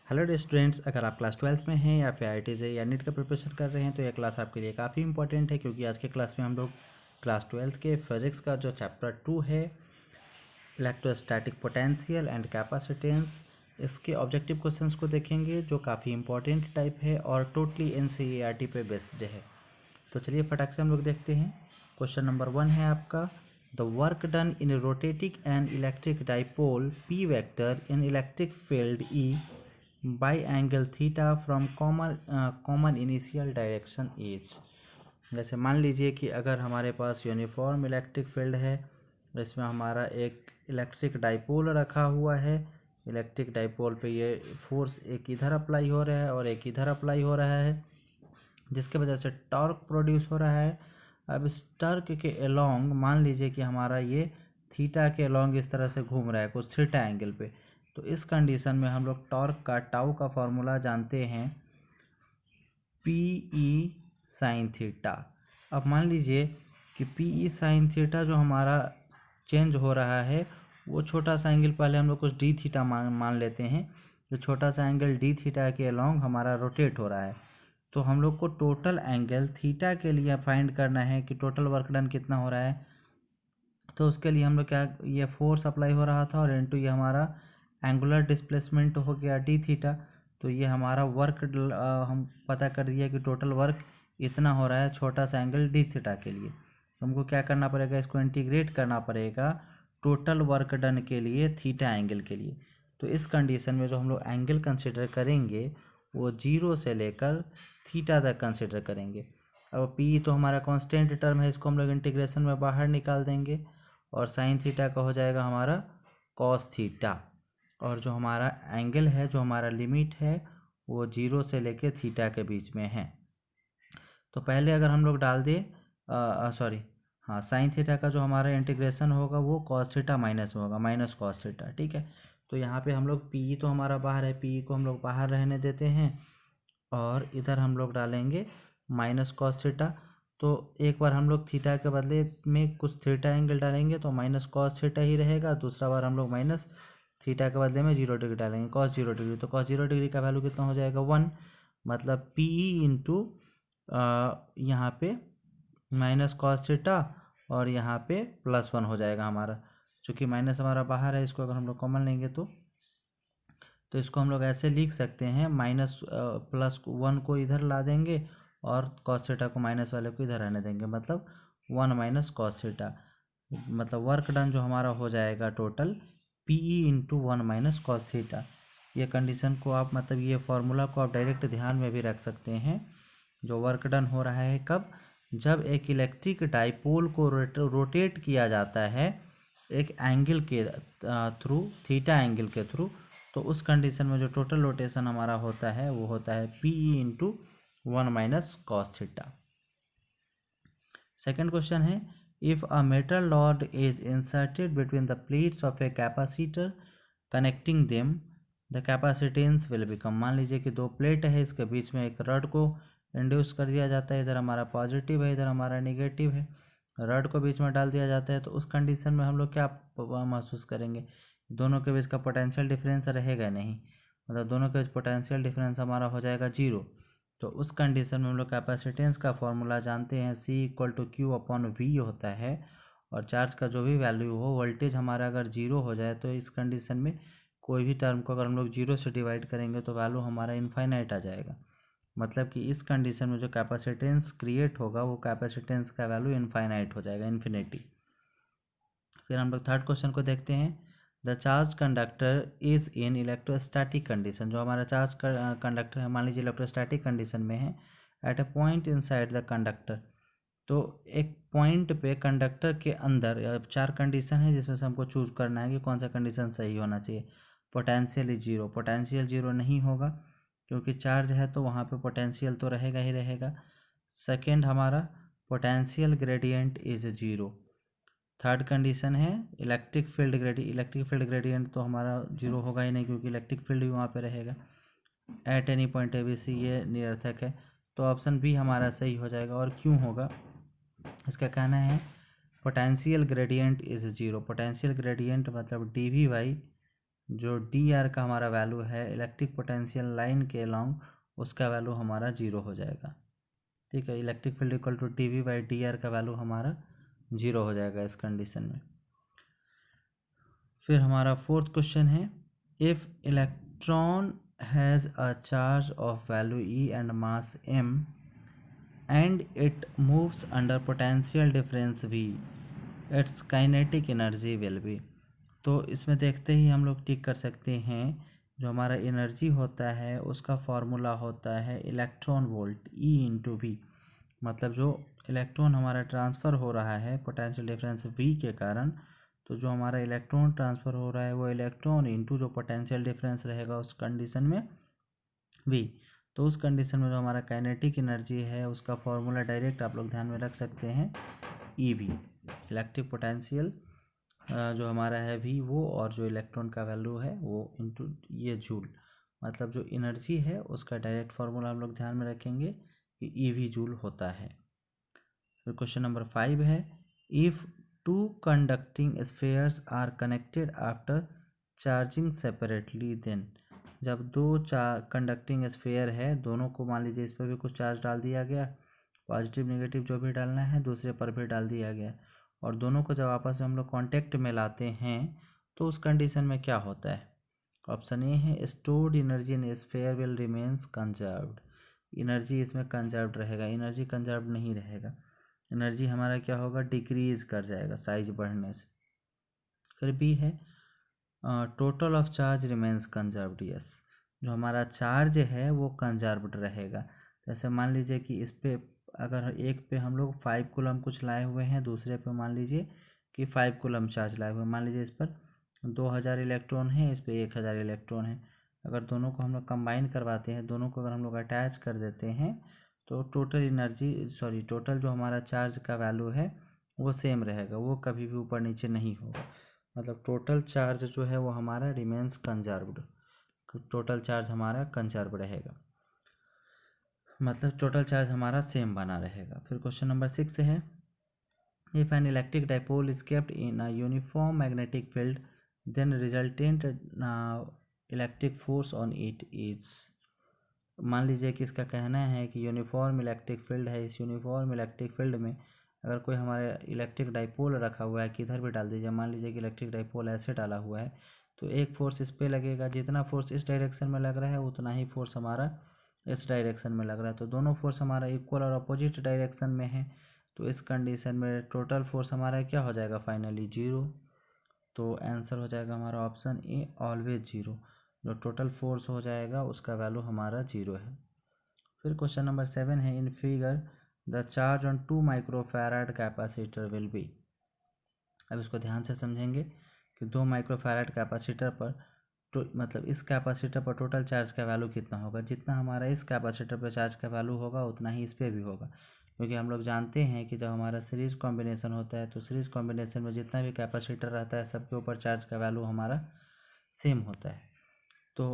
Hello students, अगर आप class 12th में हैं या फिर IIT या नीट का प्रिपरेशन कर रहे हैं तो यह क्लास आपके लिए काफ़ी इंपॉर्टेंट है, क्योंकि आज के क्लास में हम लोग क्लास 12th के फिजिक्स का जो चैप्टर 2 है इलेक्ट्रोस्टैटिक पोटेंशियल एंड कैपेसिटेंस, इसके ऑब्जेक्टिव क्वेश्चंस को देखेंगे जो काफ़ी इंपॉर्टेंट टाइप है और टोटली NCERT पे बेस्ड है। तो चलिए फटाक से हम लोग देखते हैं। क्वेश्चन नंबर 1 है आपका, the work done in rotating N electric dipole P vector in electric field E by angle theta from common initial direction is। जैसे मान लीजिए कि अगर हमारे पास यूनिफॉर्म इलेक्ट्रिक फील्ड है, इसमें हमारा एक इलेक्ट्रिक डाइपोल रखा हुआ है। इलेक्ट्रिक डाइपोल पे ये फोर्स एक इधर अप्लाई हो रहा है और एक इधर अप्लाई हो रहा है, जिसके वजह से टॉर्क प्रोड्यूस हो रहा है। अब इस टॉर्क के अलोंग मान लीजिए कि हमारा ये थीटा के अलोंग इस तरह से घूम रहा है कुछ थीटा एंगल पे। तो इस कंडीशन में हम लोग टॉर्क का टाउ का फॉर्मूला जानते हैं PE साइन थीटा। अब मान लीजिए कि PE साइन थीटा जो हमारा चेंज हो रहा है वो छोटा सा एंगल, पहले हम लोग कुछ डी थीटा मान लेते हैं। जो छोटा सा एंगल डी थीटा के अलोंग हमारा रोटेट हो रहा है, तो हम लोग को टोटल एंगल थीटा के लिए फाइंड करना है कि टोटल वर्क डन कितना हो रहा है। तो उसके लिए हम लोग क्या, ये फोर्स अप्लाई हो रहा था और इनटू ये हमारा एंगुलर डिस्प्लेसमेंट हो गया डी थीटा। तो ये हमारा वर्क हम पता कर दिया कि टोटल वर्क इतना हो रहा है छोटा सा एंगल डी थीटा के लिए। तो हमको क्या करना पड़ेगा, इसको इंटीग्रेट करना पड़ेगा टोटल वर्क डन के लिए थीटा एंगल के लिए। तो इस कंडीशन में जो हम लोग एंगल कंसिडर करेंगे वो 0 से लेकर थीटा तक कंसिडर करेंगे। अब पी तो हमारा कांस्टेंट टर्म है, इसको हम लोग इंटीग्रेशन में बाहर निकाल देंगे और साइन थीटा का हो जाएगा हमारा कॉस थीटा। और जो हमारा एंगल है, जो हमारा लिमिट है वो 0 से लेके थीटा के बीच में है। तो पहले अगर हम लोग डाल दें साइन थीटा का जो हमारा इंटीग्रेशन होगा वो कॉस थीटा माइनस में होगा, माइनस कॉस थीटा। ठीक है, तो यहाँ पे हम लोग पी तो हमारा बाहर है, पी को हम लोग बाहर रहने देते हैं और इधर हम लोग डालेंगे माइनस कॉस थीटा। तो एक बार हम लोग थीटा के बदले में कुछ थीटा एंगल डालेंगे तो माइनस कॉस थीटा ही रहेगा। दूसरा बार हम लोग माइनस थीटा के बदले में 0 डिग्री डालेंगे, कॉस 0 डिग्री। तो कॉस 0 डिग्री का वैल्यू कितना हो जाएगा 1, मतलब PE इंटू यहाँ पे माइनस कॉस थीटा और यहाँ पे +1 हो जाएगा हमारा। चूँकि माइनस हमारा बाहर है, इसको अगर हम लोग कॉमन लेंगे तो इसको हम लोग ऐसे लिख सकते हैं, +1 को इधर ला देंगे और कॉस थीटा को माइनस वाले को इधर रहने देंगे, मतलब 1 माइनस कॉस थीटा। मतलब वर्क डन जो हमारा हो जाएगा total PE into 1 minus cos theta. ये कंडीशन को आप, मतलब ये फॉर्मूला को आप डायरेक्ट ध्यान में भी रख सकते हैं। जो वर्क डन हो रहा है कब, जब एक इलेक्ट्रिक डाइपोल को रोटेट किया जाता है एक एंगल के थ्रू, थीटा एंगल के थ्रू, तो उस कंडीशन में जो टोटल रोटेशन हमारा होता है वो होता है PE into 1 minus cos theta. Second question है, if a metal rod is inserted between the plates of a capacitor connecting them the capacitance will become. मान लीजिए कि दो प्लेट है, इसके बीच में एक रॉड को इंड्यूस कर दिया जाता है, इधर हमारा पॉजिटिव है, इधर हमारा निगेटिव है, रॉड को बीच में डाल दिया जाता है। तो उस कंडीशन में हम लोग क्या महसूस करेंगे, दोनों के बीच का पोटेंशियल डिफरेंस रहेगा नहीं, मतलब दोनों के बीच पोटेंशियल डिफरेंस हमारा हो जाएगा 0। तो उस कंडीशन में हम लोग कैपेसिटेंस का फॉर्मूला जानते हैं, C=Q/V होता है। और चार्ज का जो भी वैल्यू हो, वोल्टेज हमारा अगर 0 हो जाए तो इस कंडीशन में कोई भी टर्म को अगर हम लोग 0 से डिवाइड करेंगे तो वैल्यू हमारा इनफाइनाइट आ जाएगा। मतलब कि इस कंडीशन में जो कैपेसिटेंस क्रिएट होगा वो कैपेसिटेंस का वैल्यू इनफाइनाइट हो जाएगा, इन्फिनिटी। फिर हम लोग थर्ड क्वेश्चन को देखते हैं, the charge conductor is in electrostatic condition. जो हमारा चार्ज कंडक्टर है, मान लीजिए इलेक्ट्रोस्टैटिक कंडीशन में है, at a point inside the conductor. तो एक पॉइंट पे कंडक्टर के अंदर 4 कंडीशन है जिसमें से हमको चूज करना है कि कौन सा कंडीशन सही होना चाहिए। पोटेंशियल इज 0, पोटेंशियल 0 नहीं होगा क्योंकि चार्ज है तो वहाँ पे पोटेंशियल तो रहेगा ही रहेगा। सेकेंड हमारा potential gradient is 0। Third condition है इलेक्ट्रिक फील्ड ग्रेडियंट तो हमारा 0 होगा ही नहीं क्योंकि इलेक्ट्रिक फील्ड भी वहाँ पे रहेगा एट एनी पॉइंट ABC, ये निरर्थक है। तो ऑप्शन बी हमारा सही हो जाएगा। और क्यों होगा, इसका कहना है potential gradient is 0। Potential gradient मतलब dV/dt जो डी आर का हमारा वैल्यू है इलेक्ट्रिक पोटेंशियल लाइन के अलॉन्ग, उसका वैल्यू हमारा 0 हो जाएगा। ठीक है, electric field equal to D V by D R का वैल्यू हमारा 0 हो जाएगा इस कंडीशन में। फिर हमारा फोर्थ क्वेश्चन है, if electron has a charge of value E and mass m and it moves under potential difference V, its kinetic energy will be। तो इसमें देखते ही हम लोग टिक कर सकते हैं, जो हमारा एनर्जी होता है उसका फॉर्मूला होता है electron volt E into V. मतलब जो इलेक्ट्रॉन हमारा ट्रांसफ़र हो रहा है पोटेंशियल डिफरेंस V के कारण, तो जो हमारा इलेक्ट्रॉन ट्रांसफ़र हो रहा है वो इलेक्ट्रॉन इंटू जो पोटेंशियल डिफरेंस रहेगा उस कंडीशन में V। तो उस कंडीशन में जो हमारा काइनेटिक एनर्जी है उसका फॉर्मूला डायरेक्ट आप लोग ध्यान में रख सकते हैं, ई वी, इलेक्ट्रिक पोटेंशियल जो हमारा है वी वो, और जो इलेक्ट्रॉन का वैल्यू है वो इंटू ये जूल, मतलब जो एनर्जी है उसका डायरेक्ट फार्मूला हम लोग ध्यान में रखेंगे कि ई वी जूल होता है। फिर क्वेश्चन नंबर 5 है, if two conducting spheres are connected after charging separately then. जब दो कंडक्टिंग स्फेयर है, दोनों को मान लीजिए इस पर भी कुछ चार्ज डाल दिया गया, पॉजिटिव नेगेटिव जो भी डालना है दूसरे पर भी डाल दिया गया, और दोनों को जब आपस में हम लोग कांटेक्ट में लाते हैं तो उस कंडीशन में क्या होता है। ऑप्शन ए है, stored energy in sphere will remains conserved. Energy इसमें कंजर्व्ड रहेगा, एनर्जी कंजर्व्ड नहीं रहेगा, एनर्जी हमारा क्या होगा, डिक्रीज कर जाएगा साइज बढ़ने से। फिर बी है, total of charge remains conserved. Yes, जो हमारा चार्ज है वो कंजर्व्ड रहेगा। जैसे मान लीजिए कि इस पे अगर एक पे हम लोग 5 कूलम कुछ लाए हुए हैं, दूसरे पे मान लीजिए कि 5 कूलम चार्ज लाए हुए हैं, मान लीजिए इस पर 2000 इलेक्ट्रॉन है, इस पे 1000 इलेक्ट्रॉन है। अगर दोनों को हम लोग कंबाइन करवाते हैं, दोनों को अगर हम लोग अटैच कर देते हैं तो टोटल जो हमारा चार्ज का वैल्यू है वो सेम रहेगा, वो कभी भी ऊपर नीचे नहीं होगा। मतलब टोटल चार्ज जो है वो हमारा रिमेन्स कंजर्व्ड, टोटल चार्ज हमारा कंजर्व रहेगा, मतलब टोटल चार्ज हमारा सेम बना रहेगा। फिर क्वेश्चन नंबर 6 है, if an electric dipole is kept in a uniform magnetic field then resultant electric force on it is. मान लीजिए कि इसका कहना है कि यूनिफॉर्म इलेक्ट्रिक फील्ड है, इस यूनिफॉर्म इलेक्ट्रिक फील्ड में अगर कोई हमारे इलेक्ट्रिक डाइपोल रखा हुआ है, किधर भी डाल दीजिए, मान लीजिए कि इलेक्ट्रिक डाइपोल ऐसे डाला हुआ है, तो एक फोर्स इस पर लगेगा, जितना फोर्स इस डायरेक्शन में लग रहा है उतना ही फोर्स हमारा इस डायरेक्शन में लग रहा है, तो दोनों फोर्स हमारा इक्वल और अपोजिट डायरेक्शन में है। तो इस कंडीशन में टोटल फोर्स हमारा क्या हो जाएगा, फाइनली 0। तो आंसर हो जाएगा हमारा ऑप्शन ए, ऑलवेज 0। जो टोटल फोर्स हो जाएगा उसका वैल्यू हमारा 0 है। फिर क्वेश्चन नंबर 7 है, in figure the charge on 2 microfarad capacitor will be. अब इसको ध्यान से समझेंगे कि 2 माइक्रोफैराड कैपेसिटर पर मतलब इस कैपेसिटर पर टोटल चार्ज का वैल्यू कितना होगा। जितना हमारा इस कैपेसिटर पर चार्ज का वैल्यू होगा उतना ही इस पर भी होगा, क्योंकि हम लोग जानते हैं कि जब हमारा सीरीज कॉम्बिनेशन होता है तो सीरीज कॉम्बिनेशन में जितना भी कैपेसिटर रहता है सबके ऊपर चार्ज का वैल्यू हमारा सेम होता है। तो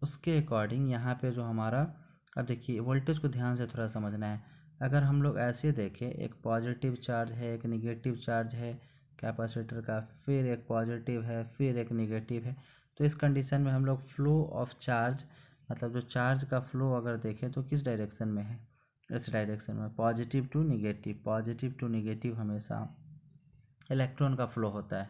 उसके अकॉर्डिंग यहाँ पे जो हमारा, अब देखिए वोल्टेज को ध्यान से थोड़ा समझना है। अगर हम लोग ऐसे देखें, एक पॉजिटिव चार्ज है, एक निगेटिव चार्ज है कैपेसिटर का, फिर एक पॉजिटिव है, फिर एक निगेटिव है, तो इस कंडीशन में हम लोग फ्लो ऑफ चार्ज, मतलब जो चार्ज का फ्लो अगर देखें तो किस डायरेक्शन में है, इस डायरेक्शन में, positive to negative, positive to negative हमेशा इलेक्ट्रॉन का फ्लो होता है।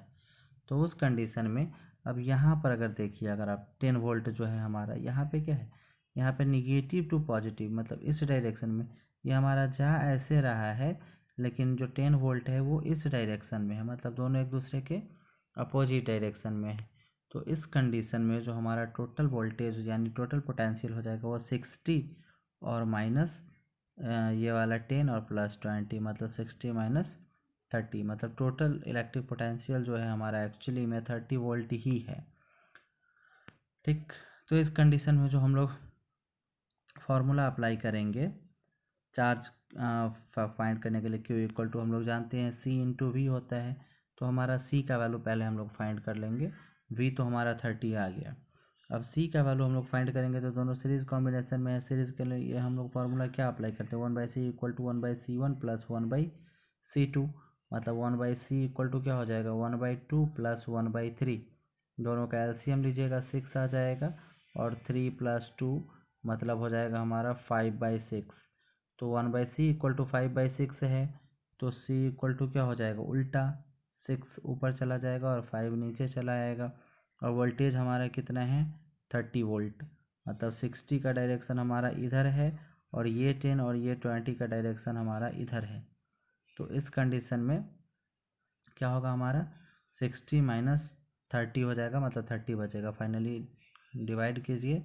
तो उस कंडीशन में अब यहाँ पर अगर देखिए, अगर आप 10 वोल्ट जो है हमारा, यहाँ पे क्या है, यहाँ पे निगेटिव टू पॉजिटिव, मतलब इस डायरेक्शन में ये हमारा जा ऐसे रहा है, लेकिन जो 10 वोल्ट है वो इस डायरेक्शन में है, मतलब दोनों एक दूसरे के अपोजिट डायरेक्शन में है। तो इस कंडीशन में जो हमारा टोटल वोल्टेज यानी टोटल पोटेंशियल हो जाएगा वो 60 और माइनस ये वाला 10 और प्लस 20, मतलब 60 माइनस 30, मतलब टोटल इलेक्ट्रिक पोटेंशियल जो है हमारा एक्चुअली में 30 वोल्ट ही है। ठीक, तो इस कंडीशन में जो हम लोग फार्मूला अप्लाई करेंगे चार्ज फाइंड करने के लिए, क्यू इक्वल टू हम लोग जानते हैं सी इंटू वी होता है, तो हमारा सी का वैल्यू पहले हम लोग फाइंड कर लेंगे। वी तो हमारा 30 आ गया, अब सी का वैल्यू हम लोग फाइंड करेंगे, तो दोनों सीरीज कॉम्बिनेशन में है, सीरीज के लिए हम लोग फार्मूला क्या अप्लाई करते हैं, 1/c equal to 1/c1 plus 1/c2, मतलब 1/c इक्वल टू क्या हो जाएगा, 1/2 प्लस 1/3, दोनों का एलसीएम लीजिएगा 6 आ जाएगा, और 3 + 2 मतलब हो जाएगा हमारा 5/6। तो 1/c = 5/6 है, तो c = क्या हो जाएगा, उल्टा 6 ऊपर चला जाएगा और 5 नीचे चला आएगा। और वोल्टेज हमारा कितना है, 30 वोल्ट, मतलब 60 का डायरेक्शन हमारा इधर है और ये 10 और ये 20 का डायरेक्शन हमारा इधर है। तो इस कंडीशन में क्या होगा, हमारा 60 - 30 हो जाएगा, मतलब 30 बचेगा। फाइनली डिवाइड कीजिए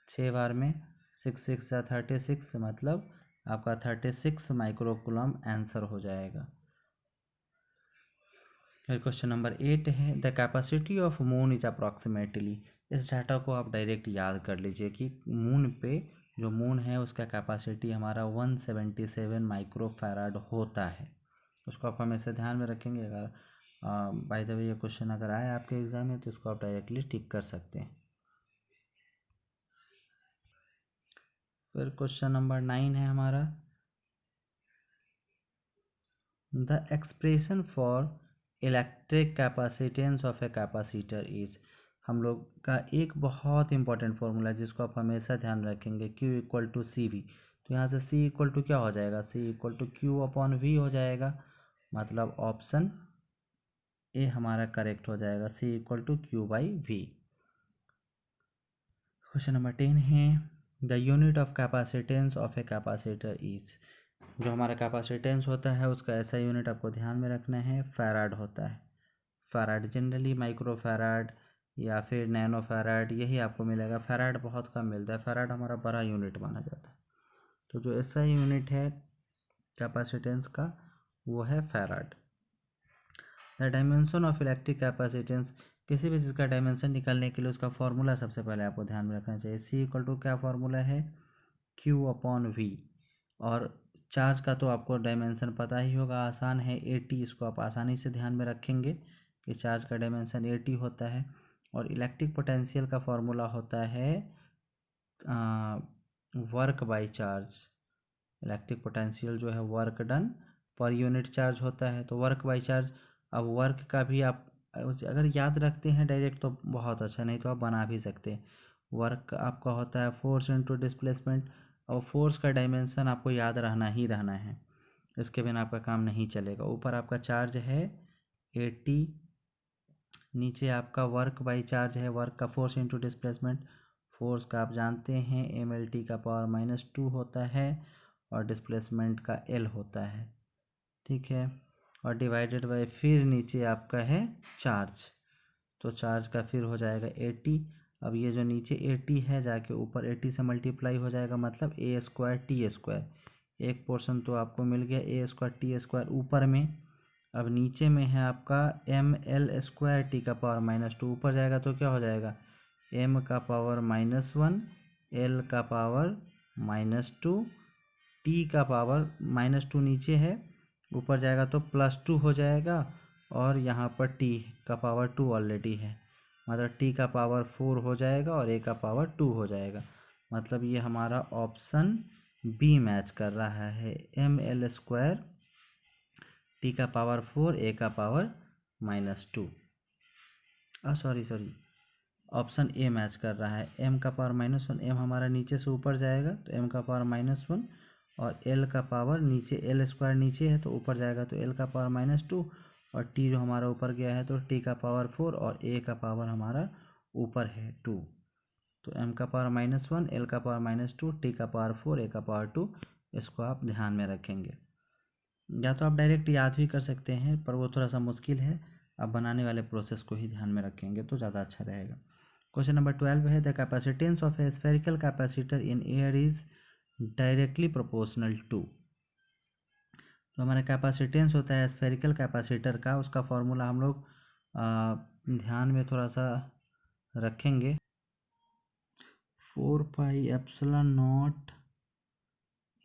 6 बार में, 6 6 × 36, मतलब आपका 36 माइक्रोकूलम आंसर हो जाएगा। फिर क्वेश्चन नंबर 8 है, the capacity of moon is approximately. इस डाटा को आप डायरेक्ट याद कर लीजिए कि मून पे जो मून है उसका कैपेसिटी हमारा 177 माइक्रोफैराड होता है। उसको आप हमेशा ध्यान में रखेंगे। अगर बाय द वे ये क्वेश्चन अगर आए आपके एग्जाम में तो इसको आप डायरेक्टली टिक कर सकते हैं। फिर क्वेश्चन नंबर 9 है हमारा, the expression for electric capacitance of a capacitor is. हम लोग का एक बहुत इंपॉर्टेंट फॉर्मूला जिसको आप हमेशा ध्यान रखेंगे, Q = CV। तो यहाँ से C = क्या हो जाएगा, C = Q/V हो जाएगा, मतलब ऑप्शन ए हमारा करेक्ट हो जाएगा, C = Q/V। क्वेश्चन नंबर 10 है, the unit of capacitance of a capacitor is. जो हमारा कैपेसिटेंस होता है उसका ऐसा यूनिट आपको ध्यान में रखना है, फैराड होता है। फैराड जनरली माइक्रो फैराड या फिर नैनो फैराड यही आपको मिलेगा। फैराड बहुत कम मिलता है, फैराड हमारा बड़ा यूनिट माना जाता है। तो जो ऐसा यूनिट है कैपेसिटेंस का वो है farad. The dimension of electric capacitance, किसी भी चीज़ का डायमेंशन निकालने के लिए उसका फॉर्मूला सबसे पहले आपको ध्यान में रखना चाहिए। C = क्या फॉर्मूला है, Q/V। और चार्ज का तो आपको डायमेंशन पता ही होगा, आसान है, 80। इसको आप आसानी से ध्यान में रखेंगे कि चार्ज का डायमेंशन 80 होता है। और इलेक्ट्रिक पोटेंशियल का फॉर्मूला होता है work by charge. Electric potential जो है work done per unit charge होता है, तो वर्क बाय चार्ज। अब वर्क का भी आप अगर याद रखते हैं डायरेक्ट तो बहुत अच्छा, नहीं तो आप बना भी सकते हैं। वर्क आपका होता है फोर्स इंटू डिस्प्लेसमेंट, और फोर्स का डायमेंशन आपको याद रहना ही रहना है, इसके बिना आपका काम नहीं चलेगा। ऊपर आपका चार्ज है 80, नीचे आपका वर्क बाई चार्ज है, वर्क का फोर्स इंटू डिस्प्लेसमेंट। फोर्स का आप जानते हैं mLT⁻² होता है और डिस्प्लेसमेंट का L होता है, ठीक है। और डिवाइडेड बाय फिर नीचे आपका है चार्ज, तो चार्ज का फिर हो जाएगा 80। अब ये जो नीचे 80 है जाके ऊपर 80 से मल्टीप्लाई हो जाएगा, मतलब A²T²। एक पोर्शन तो आपको मिल गया A²T² ऊपर में। अब नीचे में है आपका mL²T⁻²। ऊपर जाएगा तो क्या हो जाएगा, m⁻⁻1 l⁻⁻2 t⁻⁻2 नीचे है, ऊपर जाएगा तो +2 हो जाएगा, और यहाँ पर t⁻2 ऑलरेडी है, मतलब t⁻4 हो जाएगा और a⁻2 हो जाएगा। मतलब ये हमारा ऑप्शन बी मैच कर रहा है, mL² t⁻4 a⁻−2। Sorry option A match कर रहा है। m⁻−1, m हमारा नीचे से ऊपर जाएगा तो m⁻−1, और l का पावर नीचे l² नीचे है तो ऊपर जाएगा तो l⁻−2, और t जो हमारा ऊपर गया है तो t⁻4, और a का पावर हमारा ऊपर है 2। तो m⁻−1 l⁻−2 t⁻4 a⁻2, इसको आप ध्यान में रखेंगे। या तो आप डायरेक्ट याद भी कर सकते हैं, पर वो थोड़ा सा मुश्किल है, आप बनाने वाले प्रोसेस को ही ध्यान में रखेंगे तो ज़्यादा अच्छा रहेगा। क्वेश्चन नंबर 12 है, the capacitance of a spherical capacitor in air is directly proportional to. जो हमारा कैपेसिटेंस होता है स्फेरिकल कैपेसिटर का, उसका फॉर्मूला हम लोग ध्यान में थोड़ा सा रखेंगे, 4πε0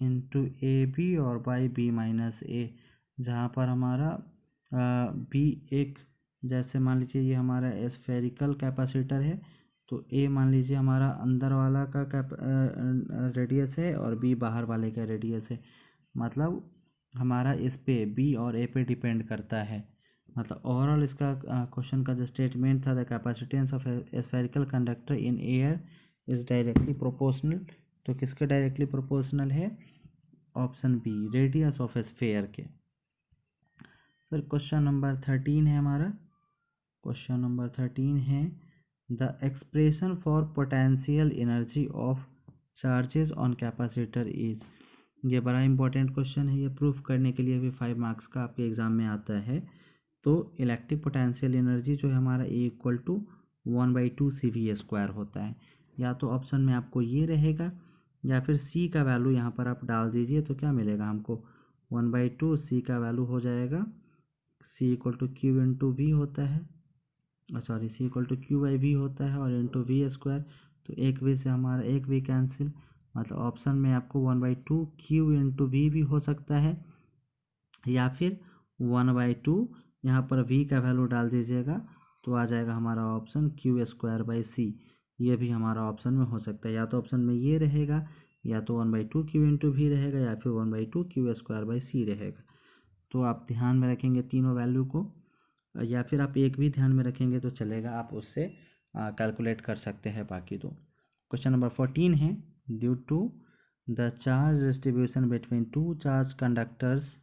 इंटू AB और बाई B-A, जहाँ पर हमारा B एक, जैसे मान लीजिए ये हमारा स्फेरिकल कैपेसिटर है, तो A मान लीजिए हमारा अंदर वाला का रेडियस है और B बाहर वाले का रेडियस है, मतलब हमारा इस पे B और A पे डिपेंड करता है। मतलब ओवरऑल इसका क्वेश्चन का जो स्टेटमेंट था, the capacitance of spherical conductor in air is directly proportional. तो किसके डायरेक्टली प्रोपोर्शनल है? Option B, radius of sphere के। फिर क्वेश्चन नंबर 13 है हमारा। क्वेश्चन नंबर 13 है the expression for potential energy of charges on capacitor is. ये बड़ा इंपॉर्टेंट क्वेश्चन है, ये प्रूफ करने के लिए भी 5 मार्क्स का आपके एग्जाम में आता है। तो इलेक्ट्रिक पोटेंशियल एनर्जी जो है हमारा ए इक्वल टू 1/2 CV² होता है। या तो ऑप्शन में आपको ये रहेगा या फिर सी का वैल्यू यहाँ पर आप डाल दीजिए तो क्या मिलेगा हमको? 1/2 सी का वैल्यू हो जाएगा C equal to Q into V होता है, sorry C equal to Q V होता है और इंटू V²। तो एक वी से हमारा एक वी कैंसिल, मतलब ऑप्शन में आपको 1/2 क्यू इंटू वी भी हो सकता है या फिर 1/2 यहाँ पर v का वैल्यू डाल दीजिएगा तो आ जाएगा हमारा ऑप्शन Q²/c। ये भी हमारा ऑप्शन में हो सकता है, या तो ऑप्शन में ये रहेगा या तो 1/2 क्यू इंटू वी रहेगा या फिर 1/2 Q²/c रहेगा। तो आप ध्यान में रखेंगे तीनों वैल्यू को, या फिर आप एक भी ध्यान में रखेंगे तो चलेगा, आप उससे कैलकुलेट कर सकते हैं बाकी दो। क्वेश्चन नंबर 14 है due to the charge distribution between two charge conductors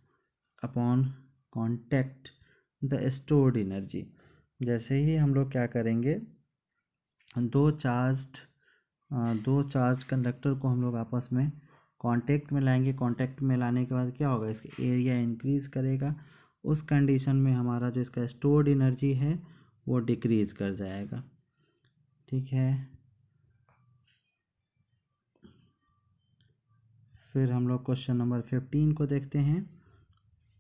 upon contact the stored energy. जैसे ही हम लोग क्या करेंगे, दो चार्ज कंडक्टर को हम लोग आपस में कांटेक्ट में लाएंगे। कांटेक्ट में लाने के बाद क्या होगा, इसका एरिया इंक्रीज करेगा। उस कंडीशन में हमारा जो इसका स्टोर्ड एनर्जी है वो डिक्रीज कर जाएगा। ठीक है, फिर हम लोग क्वेश्चन नंबर 15 को देखते हैं।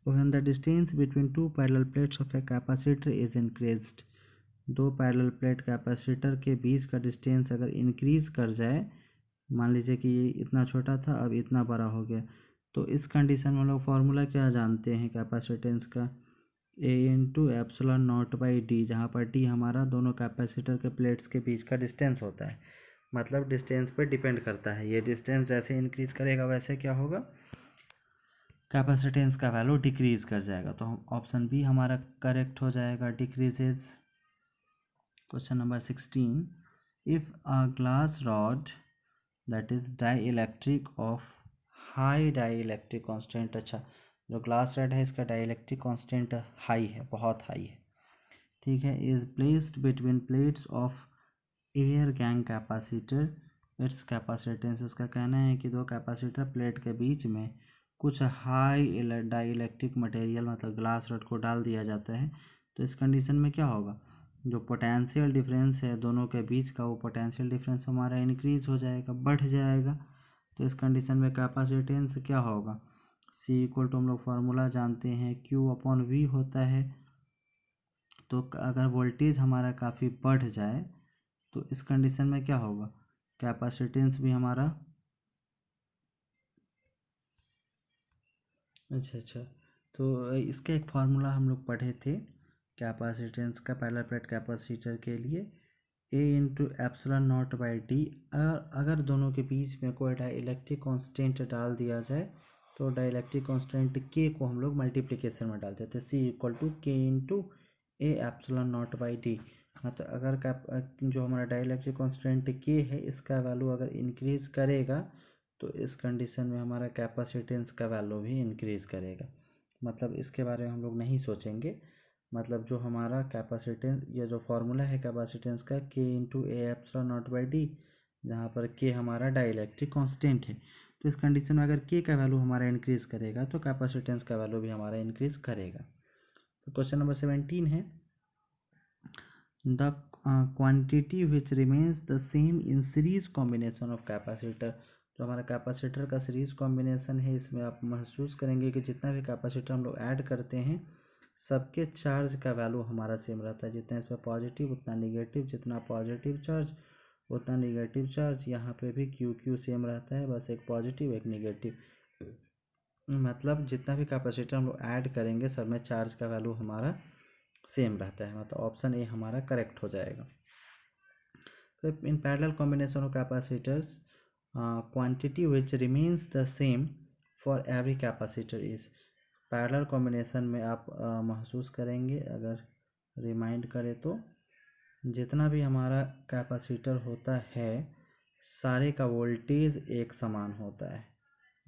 When the distance between two parallel plates of a capacitor is increased. दो पैरेलल प्लेट कैपेसिटर के बीच का डिस्टेंस अगर इंक्रीज कर जाए, मान लीजिए कि ये इतना छोटा था अब इतना बड़ा हो गया, तो इस कंडीशन में हम लोग फार्मूला क्या जानते हैं कैपेसिटेंस का? A/ε0/d, जहाँ पर d हमारा दोनों कैपेसिटर के प्लेट्स के बीच का डिस्टेंस होता है। मतलब डिस्टेंस पर डिपेंड करता है, ये डिस्टेंस जैसे इंक्रीज करेगा वैसे क्या होगा, कैपेसिटेंस का वैल्यू डिक्रीज कर जाएगा। तो हम ऑप्शन बी हमारा करेक्ट हो जाएगा, decreases. Question number 16, if a glass rod that is dielectric of high dielectric constant. अच्छा, जो ग्लास रॉड है इसका डाइइलेक्ट्रिक कांस्टेंट हाई है, बहुत हाई है। ठीक है, is placed between plates of air gang capacitor it's capacitance. इसका कहना है कि दो कैपेसिटर प्लेट के बीच में कुछ हाई डाइइलेक्ट्रिक मटेरियल मतलब ग्लास रॉड को डाल दिया जाता है। तो इस कंडीशन में क्या होगा, जो पोटेंशियल डिफरेंस है दोनों के बीच का, वो पोटेंशियल डिफरेंस हमारा इंक्रीज हो जाएगा, बढ़ जाएगा। तो इस कंडीशन में कैपेसिटेंस क्या होगा, सी इक्वल टू हम लोग फार्मूला जानते हैं Q/V होता है। तो अगर वोल्टेज हमारा काफ़ी बढ़ जाए तो इस कंडीशन में क्या होगा, कैपेसिटेंस भी हमारा, अच्छा, तो इसका एक फार्मूला हम लोग पढ़े थे कैपेसिटेंस का, पैरेलल प्लेट कैपेसिटर के लिए A/ε0/d। अगर दोनों के बीच में कोई डाइइलेक्ट्रिक कांस्टेंट डाल दिया जाए तो डाइइलेक्ट्रिक कांस्टेंट k को हम लोग मल्टीप्लिकेशन में डाल देते हैं, C equal to k into A/ε0/d। मतलब अगर जो हमारा डाइइलेक्ट्रिक कांस्टेंट k है इसका वैल्यू अगर इंक्रीज करेगा तो इस कंडीशन में हमारा कैपेसिटेंस का वैल्यू भी इंक्रीज करेगा। मतलब इसके बारे में हम लोग नहीं सोचेंगे, मतलब जो हमारा कैपेसिटेंस, ये जो फार्मूला है कैपेसिटेंस का k इंटू A/ε0/d, जहाँ पर k हमारा डाइइलेक्ट्रिक कांस्टेंट है। तो इस कंडीशन में अगर k का वैल्यू हमारा इंक्रीज करेगा तो कैपेसिटेंस का वैल्यू भी हमारा इंक्रीज करेगा। तो क्वेश्चन नंबर 17 है the quantity which remains the same in series combination of capacitor. जो हमारा कैपेसिटर का सीरीज कॉम्बिनेशन है इसमें आप महसूस करेंगे कि जितना भी कैपेसिटर हम लोग ऐड करते हैं सबके चार्ज का वैल्यू हमारा सेम रहता है। जितना इसमें पॉजिटिव उतना निगेटिव, जितना पॉजिटिव चार्ज उतना निगेटिव चार्ज। यहाँ पे भी क्यू सेम रहता है, बस एक पॉजिटिव एक निगेटिव। मतलब जितना भी कैपेसिटर हम लोग ऐड करेंगे सब में चार्ज का वैल्यू हमारा सेम रहता है, मतलब ऑप्शन ए हमारा करेक्ट हो जाएगा। तो in parallel combination of capacitors quantity which remains the same for every capacitor is. Parallel combination में आप महसूस करेंगे, अगर रिमाइंड करें तो जितना भी हमारा कैपेसिटर होता है सारे का वोल्टेज एक समान होता है।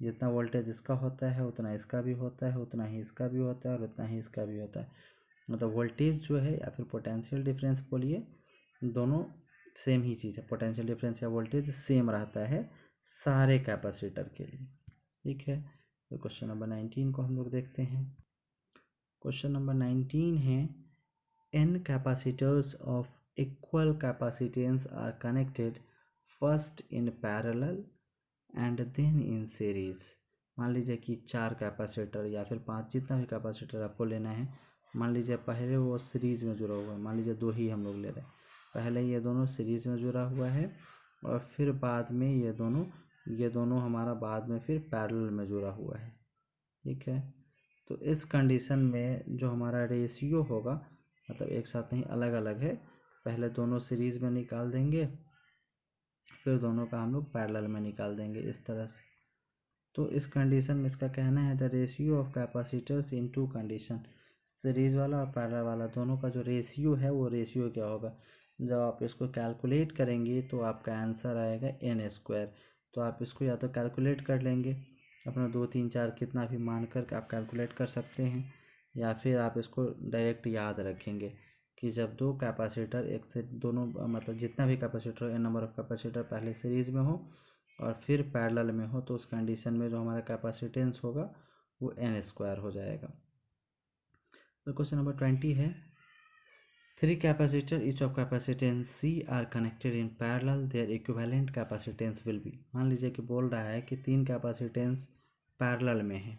जितना वोल्टेज इसका होता है उतना इसका भी होता है, उतना ही इसका भी होता है और उतना ही इसका भी होता है। मतलब वोल्टेज जो है या फिर पोटेंशियल डिफरेंस बोलिए, दोनों सेम ही चीज़ है। पोटेंशियल डिफरेंस या वोल्टेज सेम रहता है सारे कैपेसिटर के लिए। ठीक है, तो क्वेश्चन नंबर 19 को हम लोग देखते हैं। क्वेश्चन नंबर 19 है n capacitors of equal capacitance are connected first in parallel and then in series। मान लीजिए कि 4 कैपेसिटर या फिर 5, जितना भी कैपेसिटर आपको लेना है, मान लीजिए पहले वो सीरीज़ में जुड़ा हुआ है, मान लीजिए 2 ही हम लोग ले रहे हैं। पहले ये दोनों सीरीज़ में जुड़ा हुआ है और फिर बाद में ये दोनों हमारा बाद में फिर पैरेलल में जुड़ा हुआ है। ठीक है, तो इस कंडीशन में जो हमारा रेशियो होगा, मतलब एक साथ नहीं, अलग अलग है, पहले दोनों सीरीज़ में निकाल देंगे फिर दोनों का हम लोग पैरेलल में निकाल देंगे इस तरह से। तो इस कंडीशन में इसका कहना है the ratio of capacitors in two condition, series वाला और पैरेलल वाला दोनों का जो रेशियो है वो रेशियो क्या होगा। जब आप इसको कैलकुलेट करेंगे तो आपका आंसर आएगा n²। तो आप इसको या तो कैलकुलेट कर लेंगे अपना 2, 3, 4 कितना भी मान कर आप कैलकुलेट कर सकते हैं, या फिर आप इसको डायरेक्ट याद रखेंगे कि जब 2 कैपेसिटर एक से दोनों मतलब जितना भी capacitor n number of capacitor पहले सीरीज़ में हो और फिर पैरेलल में हो, तो उस कंडीशन में जो हमारा कैपेसिटेंस होगा वो n² हो जाएगा। तो क्वेश्चन नंबर 20 है 3 capacitor each of capacitance C are connected in parallel, their equivalent capacitance will be। मान लीजिए कि बोल रहा है कि 3 कैपेसिटेंस पैरेलल में है,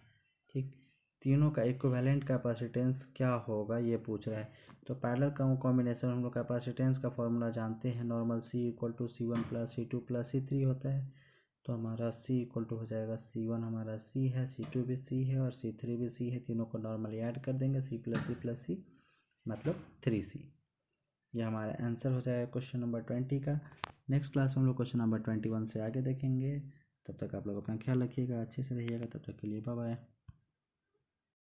ठीक, तीनों का इक्विवेलेंट कैपेसिटेंस क्या होगा ये पूछ रहा है। तो पैरेलल का कॉम्बिनेशन हम लोग कैपेसिटेंस का फॉर्मूला जानते हैं, normal C = C1 + C2 + C3 होता है। तो हमारा C = हो जाएगा C1 हमारा C है, C2 भी C है और C3 भी C है, तीनों को नॉर्मली ऐड कर देंगे C + C मतलब 3C। ये हमारा आंसर हो जाएगा क्वेश्चन नंबर 20 का। नेक्स्ट क्लास में हम लोग क्वेश्चन नंबर 21 से आगे देखेंगे। तब तक आप लोग अपना ख्याल रखिएगा, अच्छे से रहिएगा। तब तक के लिए बाय बाय।